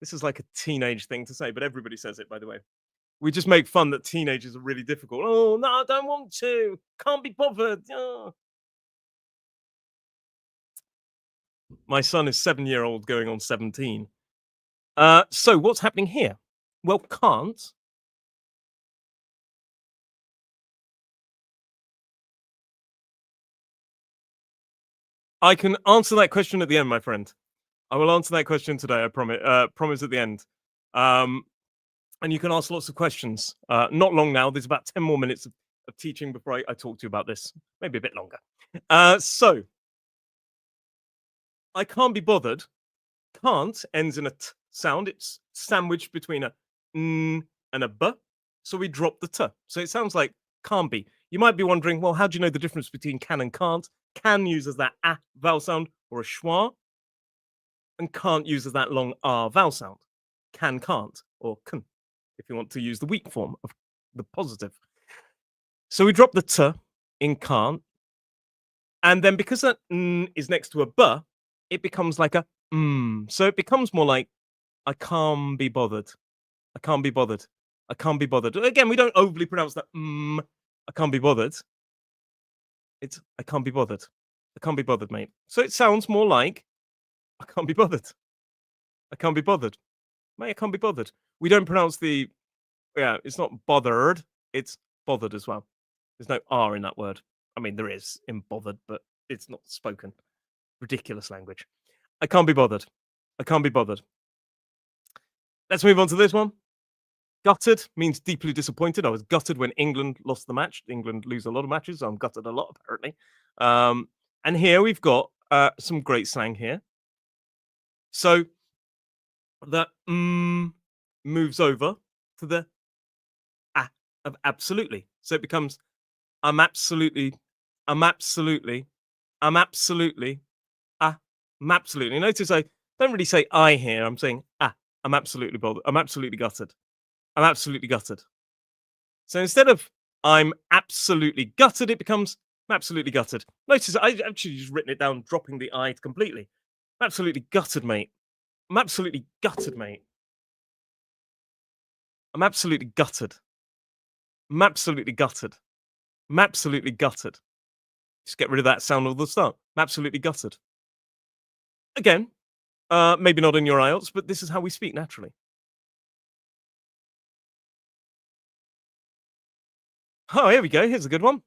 This is like a teenage thing to say, but everybody says it, by the way. We just make fun that teenagers are really difficult. Oh, no, I don't want to. Can't be bothered. Oh. My son is 7-year-old going on 17. So what's happening here? Well, can't. I can answer that question at the end, my friend. I will answer that question today, I promise. Promise at the end. And you can ask lots of questions. Not long now. There's about 10 more minutes of teaching before I talk to you about this. Maybe a bit longer. So, I can't be bothered. Can't ends in a t sound. It's sandwiched between a n and a b. So we drop the t. So it sounds like can't be. You might be wondering, well, how do you know the difference between can and can't? Can uses that a vowel sound or a schwa, and can't uses that long r vowel sound. Can't, or can, if you want to use the weak form of the positive. So we drop the t in can't, and then because that n is next to a b, it becomes like a so it becomes more like I can't be bothered. I can't be bothered. I can't be bothered. Again, we don't overly pronounce that. I can't be bothered. It's I can't be bothered. I can't be bothered, mate. So it sounds more like I can't be bothered. I can't be bothered. Mate, I can't be bothered. We don't pronounce the it's not bothered, it's bothered as well. There's no R in that word. I mean, there is in bothered, but it's not spoken. Ridiculous language. I can't be bothered. I can't be bothered. Let's move on to this one. Gutted means deeply disappointed. I was gutted when England lost the match. England lose a lot of matches, so I'm gutted a lot, apparently. And here we've got some great slang here. So the moves over to the of absolutely. So it becomes I'm absolutely. Notice I don't really say I here. I'm saying I'm absolutely bothered. I'm absolutely gutted. I'm absolutely gutted. So instead of I'm absolutely gutted, it becomes I'm absolutely gutted. Notice I actually just written it down, dropping the I completely. I'm absolutely gutted, mate. I'm absolutely gutted, mate. I'm absolutely gutted. I'm absolutely gutted. I'm absolutely gutted. Just get rid of that sound at the start. I'm absolutely gutted. Again, maybe not in your IELTS, but this is how we speak naturally. Oh, here we go. Here's a good one.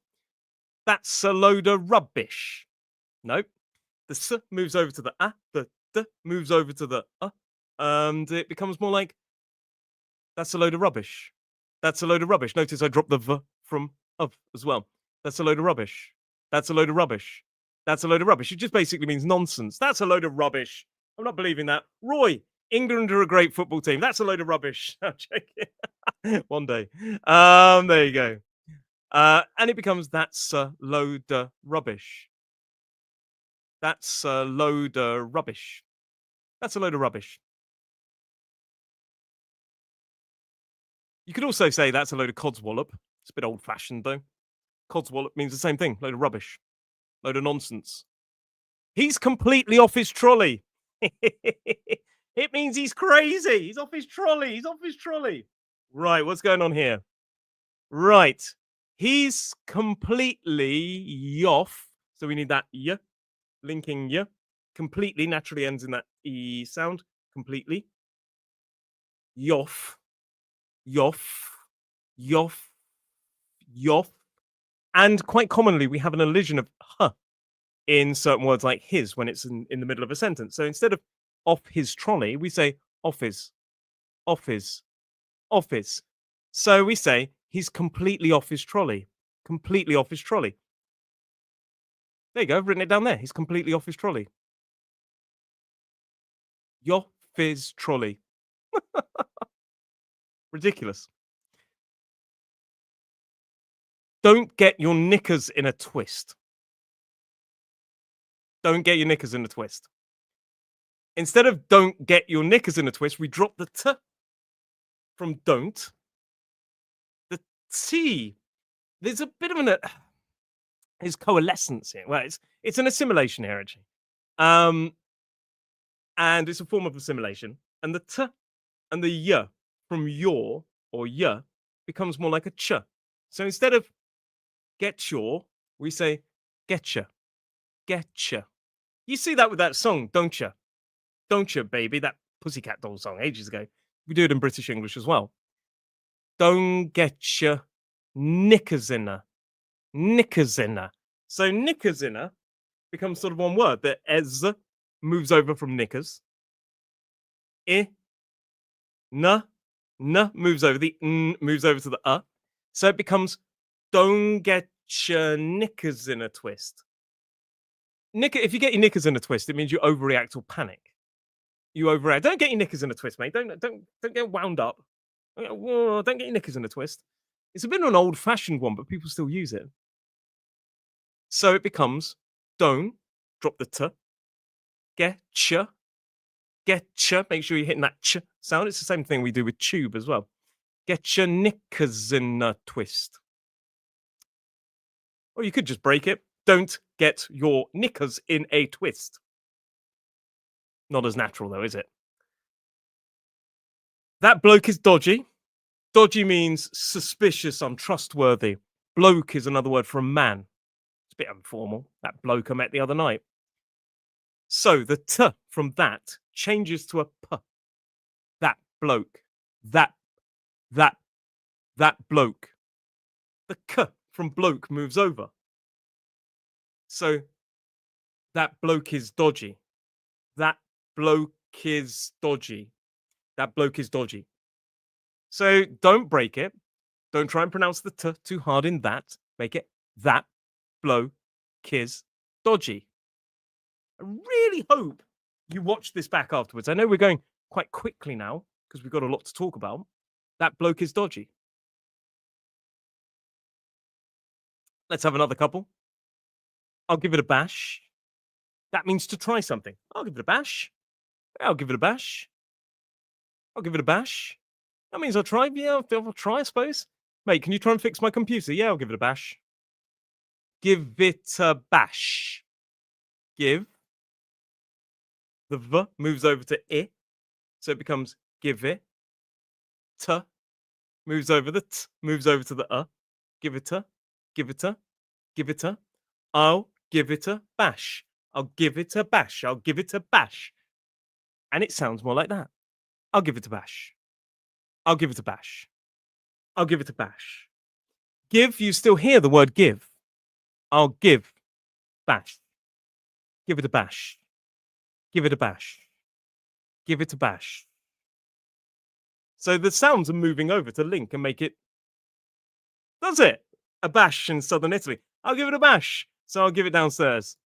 That's a load of rubbish. Nope. The S moves over to the A. The D moves over to the and it becomes more like that's a load of rubbish. That's a load of rubbish. Notice I dropped the V from of as well. That's a load of rubbish. That's a load of rubbish. That's a load of rubbish. It just basically means nonsense. That's a load of rubbish. I'm not believing that. Roy, England are a great football team. That's a load of rubbish. I'm joking. One day. There you go. And it becomes that's a load of rubbish. That's a load of rubbish. That's a load of rubbish. You could also say that's a load of codswallop. It's a bit old fashioned though. Codswallop means the same thing. Load of rubbish. Load of nonsense. He's completely off his trolley. It means he's crazy. He's off his trolley. He's off his trolley. Right, what's going on here? Right. He's completely off. So we need that y, linking y. Completely naturally ends in that e sound. Completely. Yoff. Yoff. Yoff. Yoff. And quite commonly, we have an elision of huh in certain words like his when it's in the middle of a sentence. So instead of off his trolley, we say off his, off his, off his. So we say he's completely off his trolley. Completely off his trolley. There you go. I've written it down there. He's completely off his trolley. Your fizz trolley. Ridiculous. Don't get your knickers in a twist. Don't get your knickers in a twist. Instead of don't get your knickers in a twist, we drop the T from don't. The T. There's a bit of an is coalescence here. Well, it's an assimilation here, actually. And it's a form of assimilation. And the T and the Y from your or Y becomes more like a ch. So instead of get your, we say getcha. Getcha. You see that with that song, don't you? Don't you, baby? That Pussycat Doll song ages ago. We do it in British English as well. Don't get your knickers in her. Knickers in her. So knickers in her becomes sort of one word. The ez moves over from knickers. I, n moves over. The n moves over to the So it becomes don't get your knickers in a twist. If you get your knickers in a twist, it means you overreact or panic. You overreact. Don't get your knickers in a twist, mate. Don't get wound up. Don't get your knickers in a twist. It's a bit of an old-fashioned one, but people still use it. So it becomes don't drop the t. Getcha. Getcha. Make sure you're hitting that ch sound. It's the same thing we do with tube as well. Get your knickers in a twist. Or you could just break it. Don't get your knickers in a twist. Not as natural, though, is it? That bloke is dodgy. Dodgy means suspicious, untrustworthy. Bloke is another word for a man. It's a bit informal. That bloke I met the other night. So the t from that changes to a p. That bloke. That that bloke. The k from bloke moves over. So that bloke is dodgy. That bloke is dodgy. That bloke is dodgy. So don't break it. Don't try and pronounce the t too hard in that. Make it that bloke is dodgy. I really hope you watch this back afterwards. I know we're going quite quickly now because we've got a lot to talk about. That bloke is dodgy. Let's have another couple. I'll give it a bash. That means to try something. I'll give it a bash. I'll give it a bash. I'll give it a bash. That means I'll try. Yeah, I'll try, I suppose. Mate, can you try and fix my computer? Yeah, I'll give it a bash. Give it a bash. Give. The v moves over to I. So it becomes give it. T moves over the t, moves over to the Give it a. Give it a. Give it a. I'll give it a bash. I'll give it a bash. I'll give it a bash. And it sounds more like that. I'll give it a bash. I'll give it a bash. I'll give it a bash. Give, you still hear the word give. I'll give. Bash. Give it a bash. Give it a bash. Give it a bash. So the sounds are moving over to link and make it. Does it? A bash in southern Italy. I'll give it a bash. So I'll give it downstairs.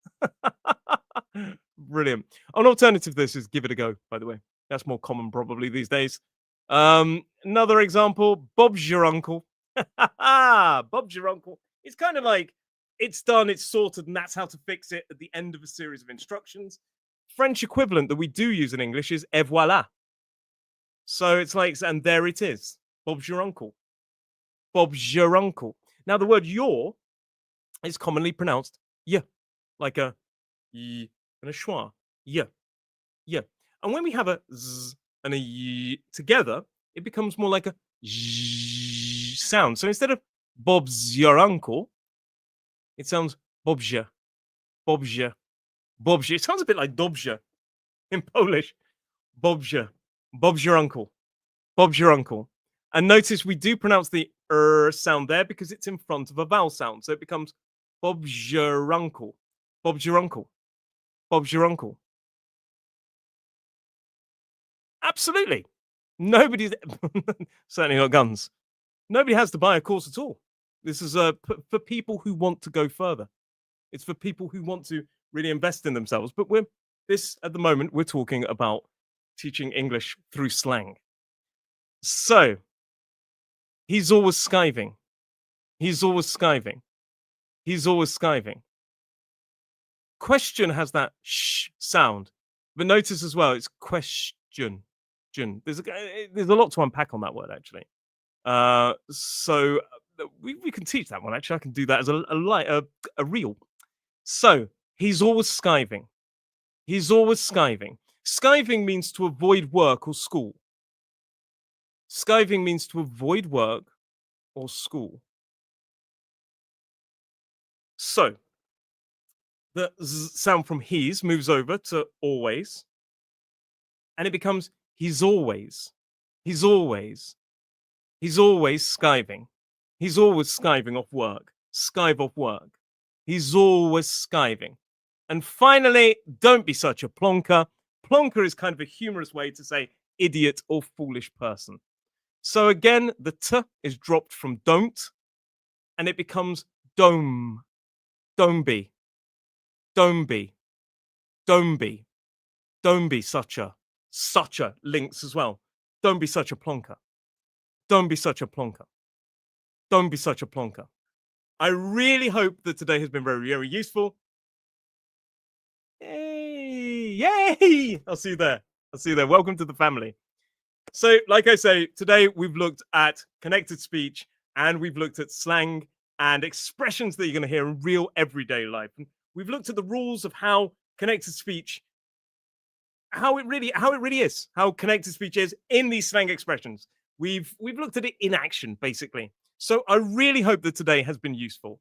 Brilliant. An alternative to this is give it a go, by the way. That's more common probably these days. Another example, Bob's your uncle. Bob's your uncle. It's kind of like it's done, it's sorted, and that's how to fix it at the end of a series of instructions. French equivalent that we do use in English is et voilà. So it's like, and there it is. Bob's your uncle. Bob's your uncle. Now, the word your is commonly pronounced y, like a y and a schwa. Y, y. And when we have a z and a y together, it becomes more like a z sound. So instead of Bob's your uncle, it sounds Bobja, Bobja, Bobja. It sounds a bit like Dobrze in Polish. Bobja, Bob's your uncle, Bob's your uncle. And notice we do pronounce the sound there because it's in front of a vowel sound. So it becomes Bob's your uncle, Bob's your uncle, Bob's your uncle. Absolutely. Nobody's certainly not guns. Nobody has to buy a course at all. This is for people who want to go further. It's for people who want to really invest in themselves. But at the moment, we're talking about teaching English through slang. So he's always skiving. He's always skiving. He's always skiving. Question has that sh sound, but notice as well it's question. There's a lot to unpack on that word actually. So we can teach that one actually. I can do that as a reel. So he's always skiving. He's always skiving. Skiving means to avoid work or school. Skiving means to avoid work or school. So the z sound from he's moves over to always, and it becomes he's always. He's always. He's always skiving. He's always skiving off work. Skive off work. He's always skiving. And finally, don't be such a plonker. Plonker is kind of a humorous way to say idiot or foolish person. So again, the t is dropped from don't, and it becomes dome. Don't be. Don't be. Don't be. Don't be such a links as well. Don't be such a plonker. Don't be such a plonker. Don't be such a plonker. I really hope that today has been very, very useful. Yay! Yay! I'll see you there. I'll see you there. Welcome to the family. So, like I say, today we've looked at connected speech and we've looked at slang and expressions that you're going to hear in real everyday life. And we've looked at the rules of how connected speech how it really is, how connected speech is in these slang expressions. We've looked at it in action, basically. So I really hope that today has been useful.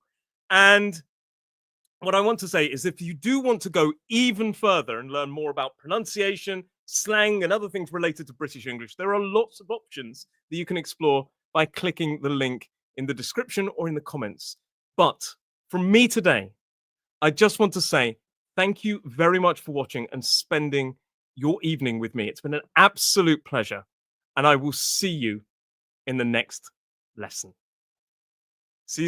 And what I want to say is if you do want to go even further and learn more about pronunciation, slang, and other things related to British English, there are lots of options that you can explore by clicking the link in the description or in the comments. But from me today, I just want to say thank you very much for watching and spending your evening with me. It's been an absolute pleasure, and I will see you in the next lesson. See you soon.